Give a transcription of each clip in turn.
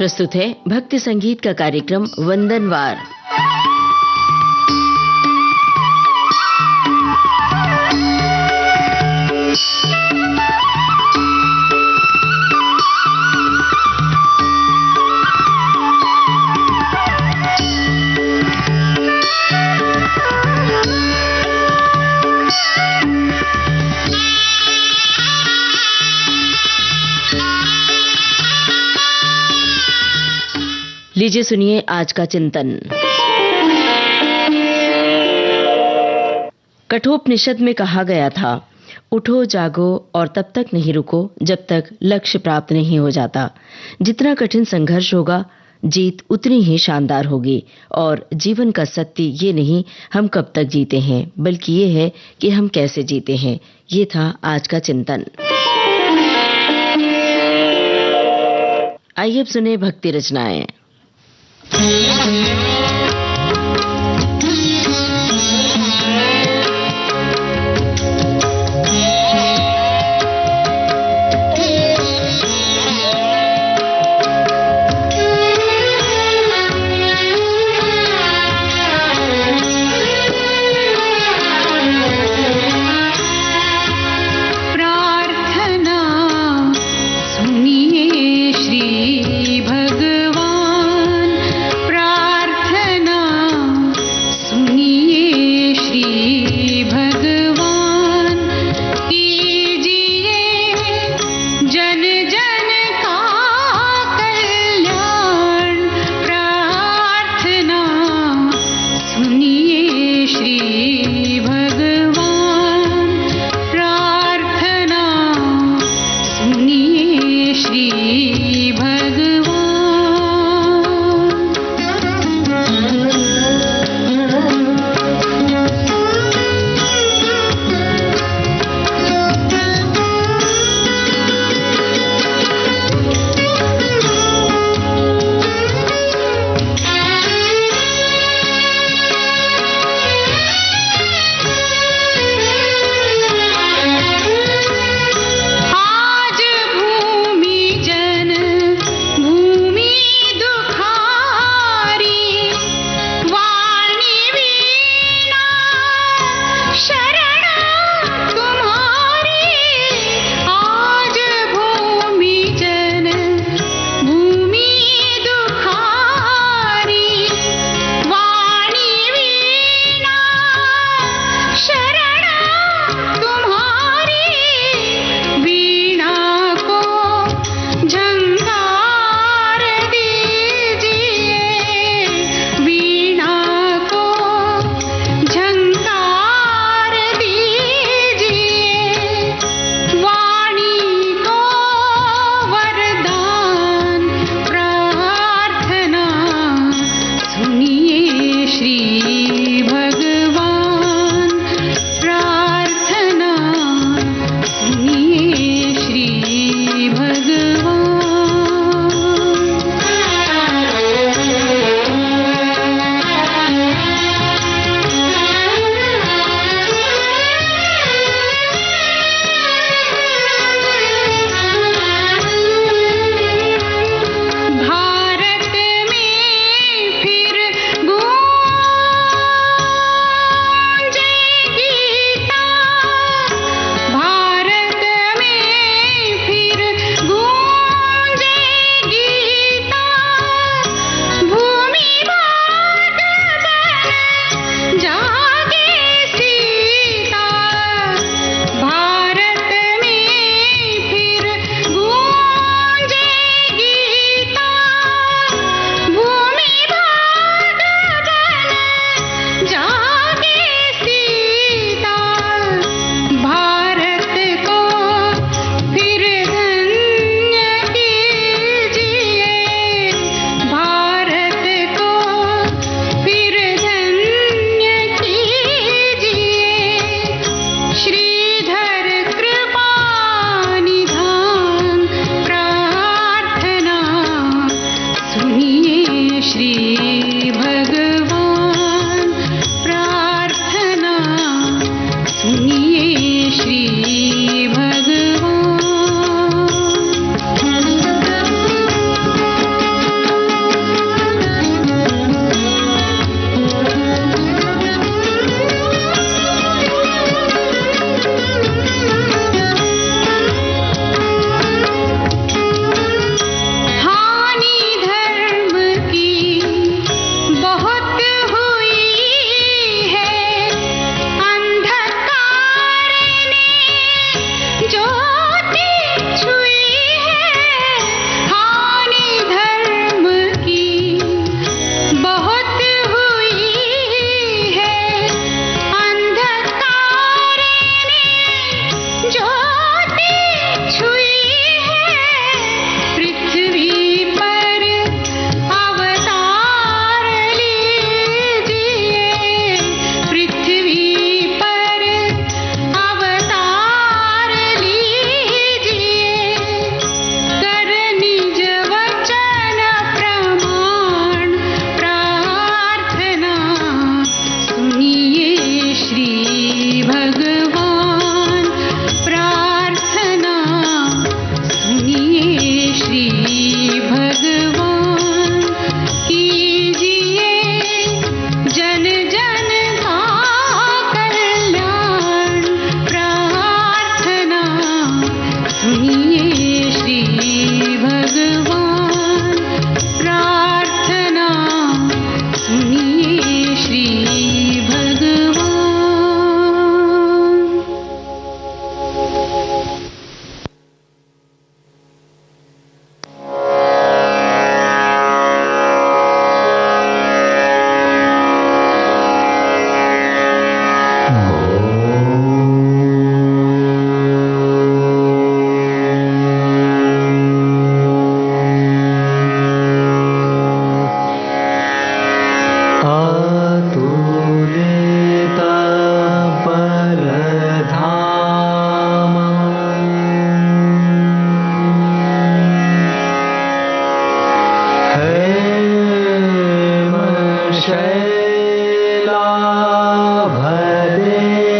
प्रस्तुत है भक्ति संगीत का कार्यक्रम वंदनवार। लीजिए सुनिए आज का चिंतन। कठोपनिषद में कहा गया था, उठो जागो और तब तक नहीं रुको जब तक लक्ष्य प्राप्त नहीं हो जाता। जितना कठिन संघर्ष होगा, जीत उतनी ही शानदार होगी। और जीवन का सत्य ये नहीं हम कब तक जीते हैं, बल्कि ये है कि हम कैसे जीते हैं। ये था आज का चिंतन। आइए अब सुने भक्ति रचनाएं।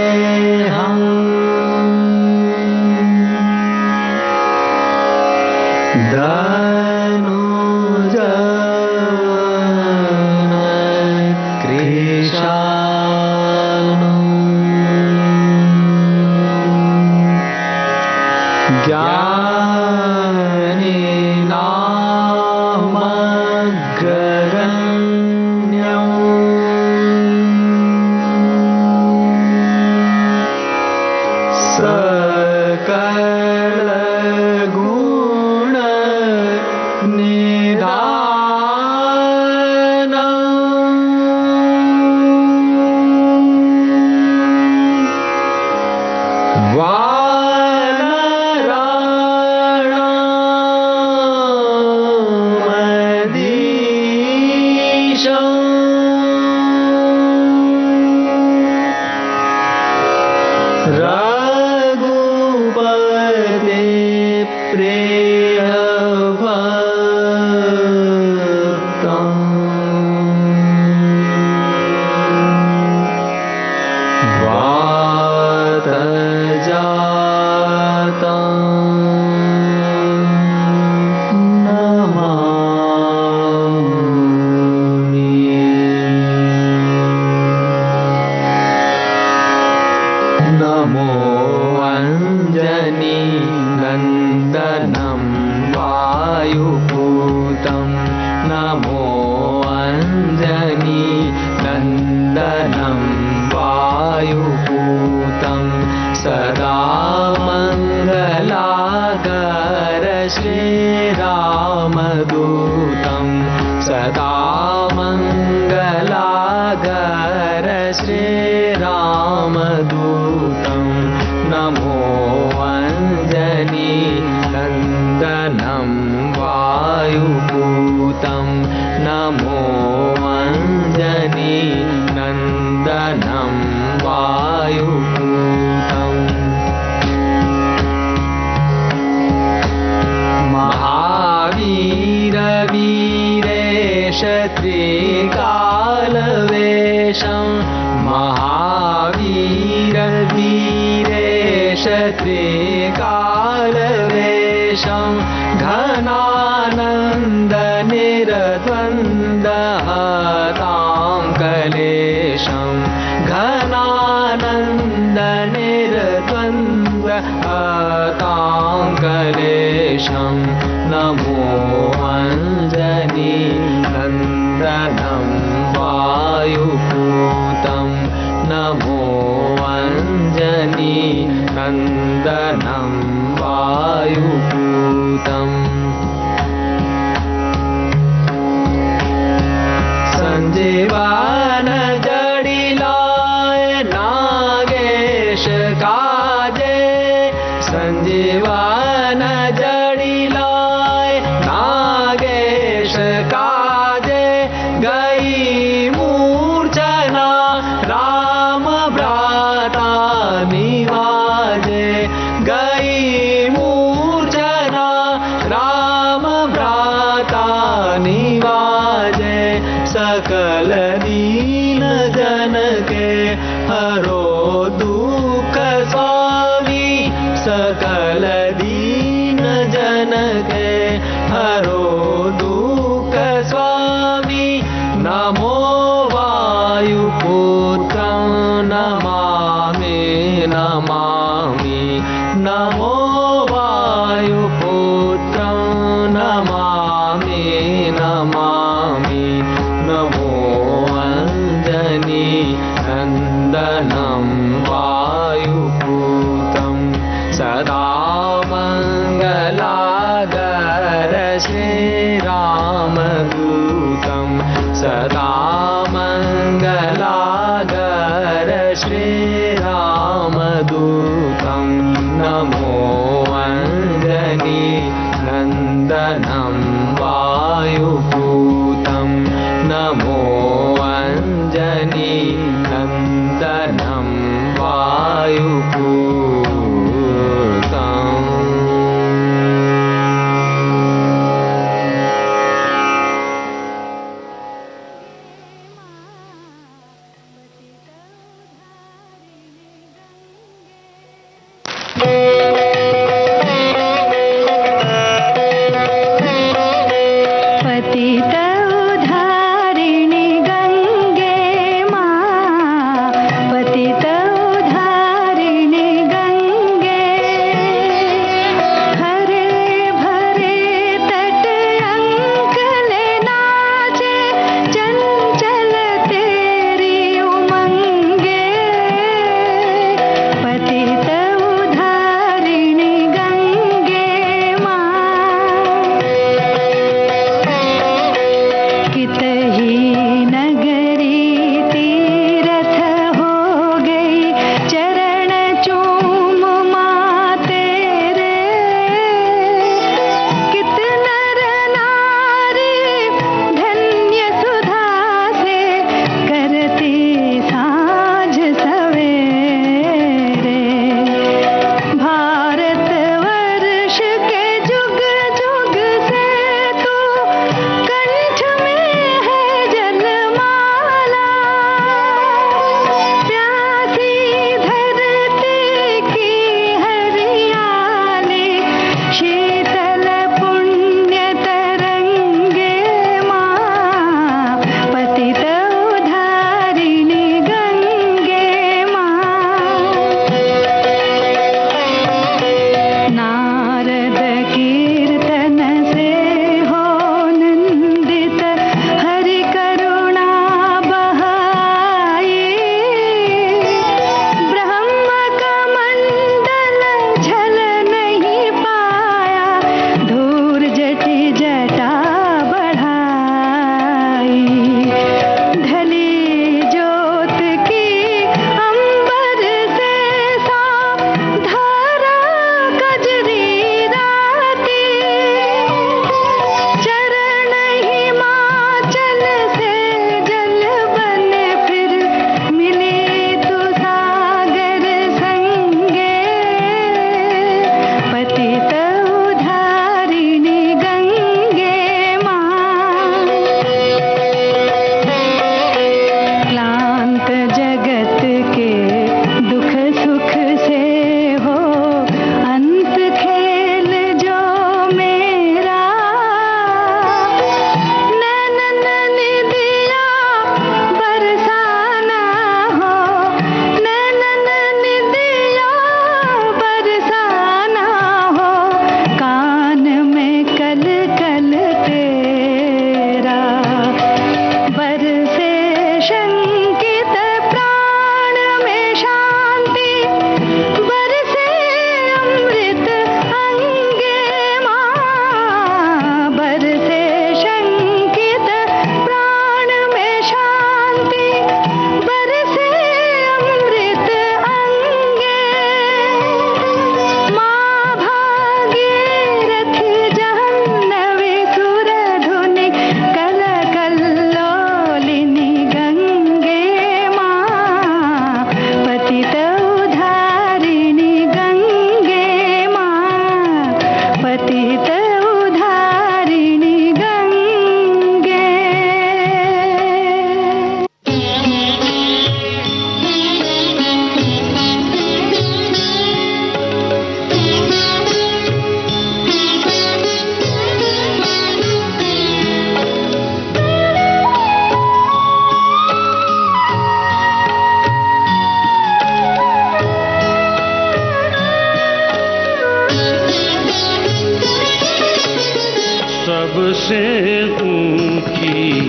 शैलाभदेहम् रघुपते प्रियभक्तं वातजातं नमो अञ्जनी नन्दनं वायुपूतं नमो अञ्जनी नन्दनं वायुपूतं सदा मङ्गलाकर श्रीरामदूतं सदा मङ्गलाकर श्रीरामदूतं नमो अञ्जनी नन्दनं वायुपूतं नमो अञ्जनी नन्दनं वायुपूतं महावीर वीरेश त्रिकालवेशं महावीर वीरेश त्रिकालवेशं घनानन्द निर्द्वन्द्वहतां कलेशं घनानन्द निर्द्वन्द्वहतां कलेशं नमो अञ्जनी नन्दनं वायुपूतं नमो अञ्जनी नन्दनं वायुपूतम् संजीवन जडिलाय नागेश काजे संजीवन जडिलाय नागेश काजे गई मूर्छना राम भ्राता निवाजे गई मूर्छना राम भ्राता निवाजे सकल दीन जन के हरो दुख स्वामी सकल दीन जन के हरो दुख स्वामी नमो वायुपुत्रं नमामि नमामि नमो वायुपुत्रं नमामि नमामि नमो अञ्जनी नन्दनं वायुपूतं सदा मङ्गलागर श्रीरामदूतं सदा मङ्गलागर श्रीरामदूतं नमो अञ्जनी नन्दनं वायुपूतं नमो अञ्जनी नन्दनं वायुपूतम् पतित उद्धारिणि गंगे मां, पतित उद्धारिणि गंगे। हरे भरे तट अंकले नाचे, चंचल तेरी उमंगे। पतित उद्धारिणि गंगे मां, कितही नगरी तीरथ हो गई, चरण चूम मां तेरे। कित नर नारी धन्य सुधा से, करती सांझ सवेरे। भारत वर्ष के जुग जुग से तू कंठ में है जलमाला। प्यासी धरती की हरियाली, शीतल पुण्य तरंगे मां, पतित उद्धारिणि गंगे मां। नारद कीर्तन से हो नंदित, हरि करुणा बहाई। ब्रह्म कमंडल झल नहीं पाया, धूर जटि जटा बढ़ाई। ढली ज्योत की अंबर से सा, धारा कजरी राती। चरण हिमाचल से जल बने, फिर मिली तू सागर संगे। पतित उद्धारिणि गंगे मां, क्लांत जगत के दुख सुख से हो अंत खेल जो मेरा। नैनन निदिया बरसाना हो, नैनन निदिया बरसाना हो, कान में कल कल तेरा। बरसे शंकित प्राण में शांति, बरसे अमृत अंगे मां। बरसे शंकित प्राण में शांति, बरसे अमृत अंगे मां। भागीरथ जाह्नवी सुरधुनि, कल कल्लोलिनी गंगे मां, पतित उद्धारिणि गंगे मां, पतित उद्धारिणि गंगे। सबसे ऊंची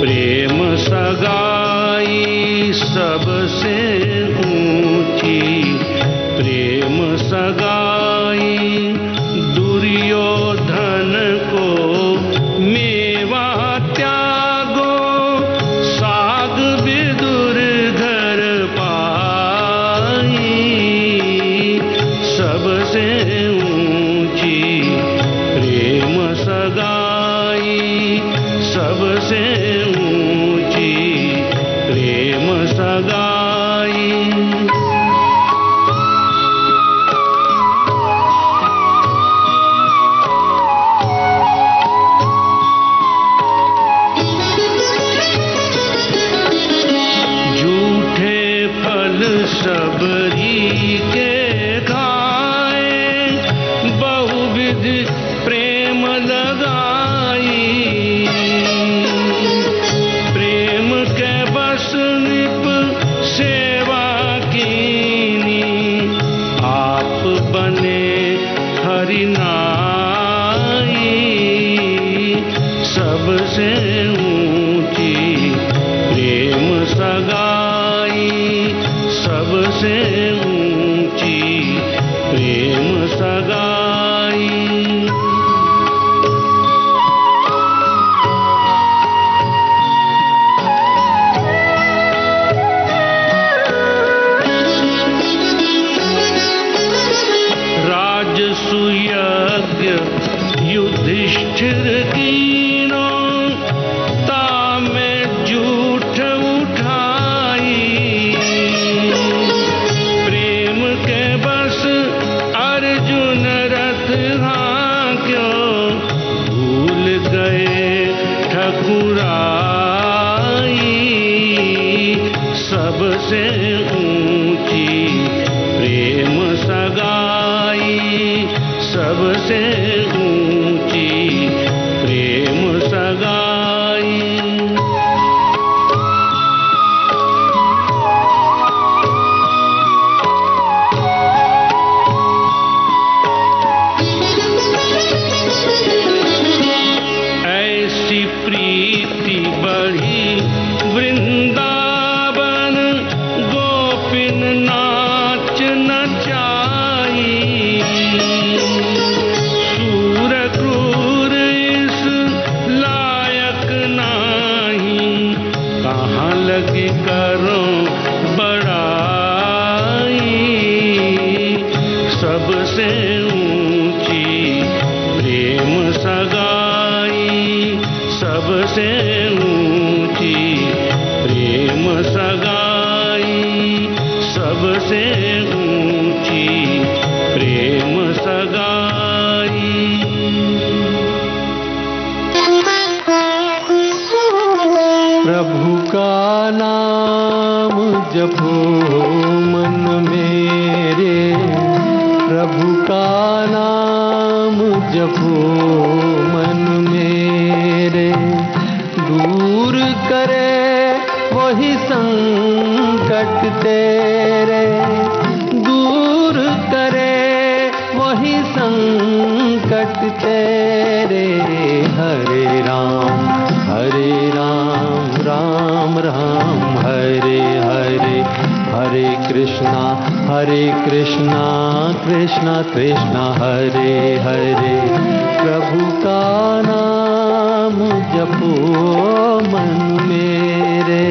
प्रेम सगाई, सबसे ऊंची प्रेम सगाई। दुर्योधन को मेवा त्यागो, साग विदुर घर पाई। सबसे ऊंची प्रेम सगाई, सबसे ऊंची प्रेम सगाई। झूठे फल सबरी के खाए, बहुविध प्रेम लगाई। सबसे ऊंची प्रेम सगाई। राजसुयज्ञ युधिष्ठिर कीनो, तामे जूठ उठाई। प्रेम के बस अर्जुन रथ हाँक्यो, भूल गए ठकुराई। सबसे ऊंची प्रेम सगाई, सबसे ऊंची प्रेम सगाई। ऐसी प्रीति बढ़ी वृंदावन, गोपिन नाच नचाई। सूर क्रूर इस लायक नाही, कहाँ लगी करो बड़ाई। सबसे ऊंची प्रेम सगाई, सबसे ऊंची प्रेम सगाई, सबसे ऊंची प्रेम सगाई। प्रभु का नाम जपो मन मेरे, प्रभु का नाम जपो मन मेरे। दूर करे वही संकट तेरे, दूर करे वही संकट तेरे। हरे राम राम राम हरे हरे, हरे कृष्णा कृष्णा कृष्णा हरे हरे। प्रभु का नाम जपो मन मेरे।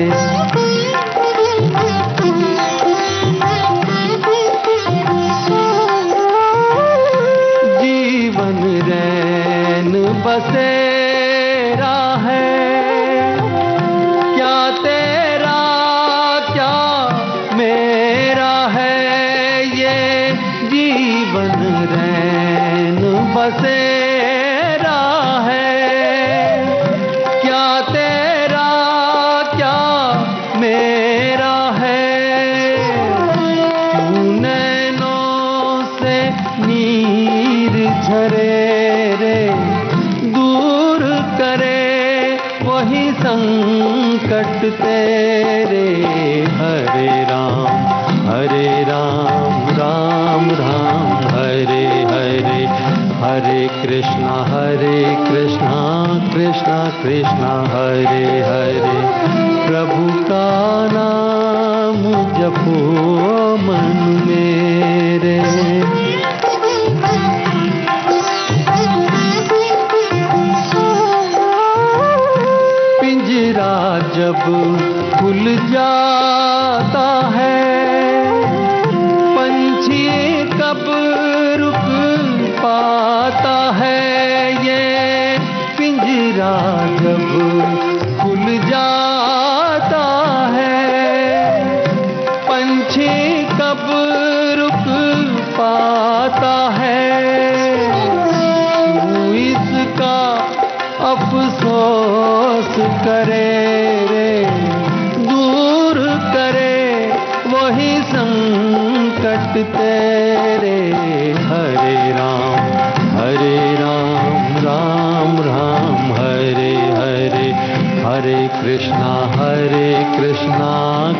जीवन रैन बसेरा है, क्या तेरा क्या मेरा है। ये जीवन रैन बसेरा है, क्या तेरा क्या मेरा है। क्यों नैनों से नीर झरे रे, दूर करे वही संकट तेरे। हरे राम राम राम हरे हरे, हरे कृष्णा कृष्णा कृष्णा हरे हरे। प्रभु का नाम जपो मन मेरे। पिंजरा जब खुल जाता है, पंछी कब रुक पाता है। ये पिंजरा जब खुल जाता है, पंछी कब रुक पाता है। तू इसका अफसोस करे रे, दूर करे वही संकट तेरे। हरे राम राम हरे हरे, हरे कृष्णा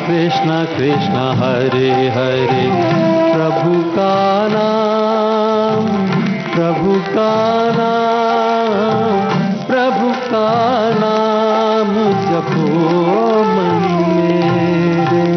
कृष्णा कृष्णा हरे हरे। प्रभु का नाम जपो मन मेरे।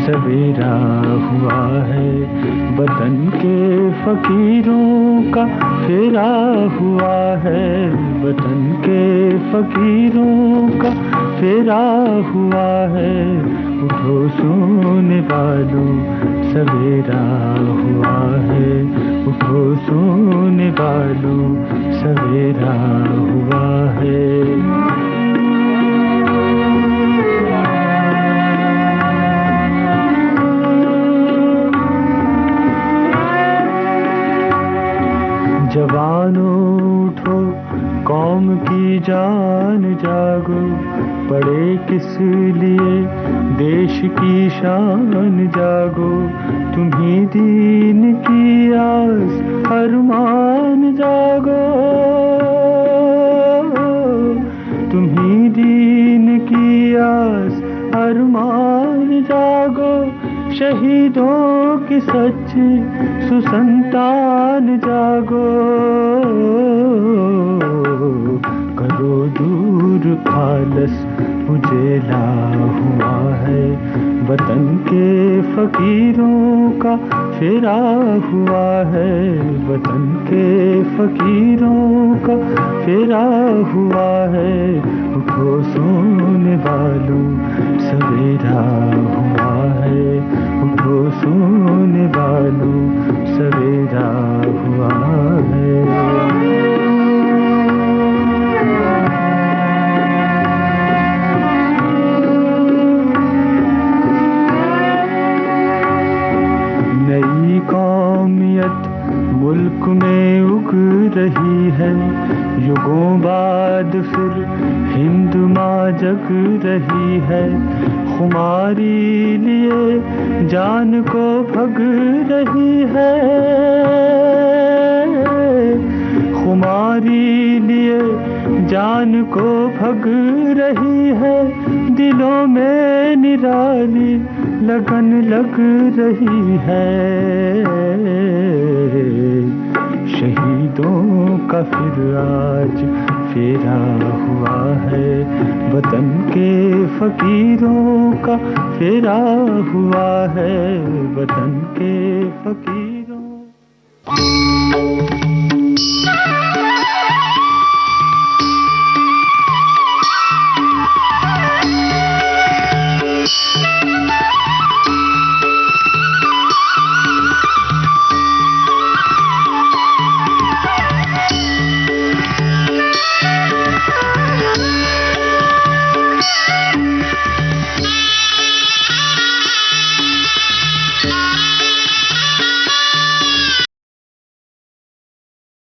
सवेरा हुआ है, वतन के फकीरों का फेरा हुआ है, वतन के फकीरों का फेरा हुआ है। उठो सोने वालों, सवेरा हुआ है, उठो सोने वालों, सवेरा हुआ है। जवानों उठो, कौम की जान जागो, पड़े किस लिए देश की शान जागो। तुम्ही दीन की आस अरमान जागो, तुम्ही दीन की आस अरमान जागो। शहीदों की सच्ची सुसंतान जागो, करो दूर आलस उजेला हुआ है। वतन के फकीरों का फेरा हुआ है, वतन के फकीरों का फेरा हुआ है। उठो सोने वालों, सवेरा हुआ है, उठो सोने वालों, सवेरा हुआ है। नई कौमियत मुल्क में उग रही है, युगों बाद फिर हिंद माँ जग रही है। खुमारी लिए जान को भग रही है, खुमारी लिए जान को भग रही है। दिलों में निराली लगन लग रही है, शहीदों का फिर आज फेरा हुआ है। वतन के फकीरों का फेरा हुआ है, वतन के फकीर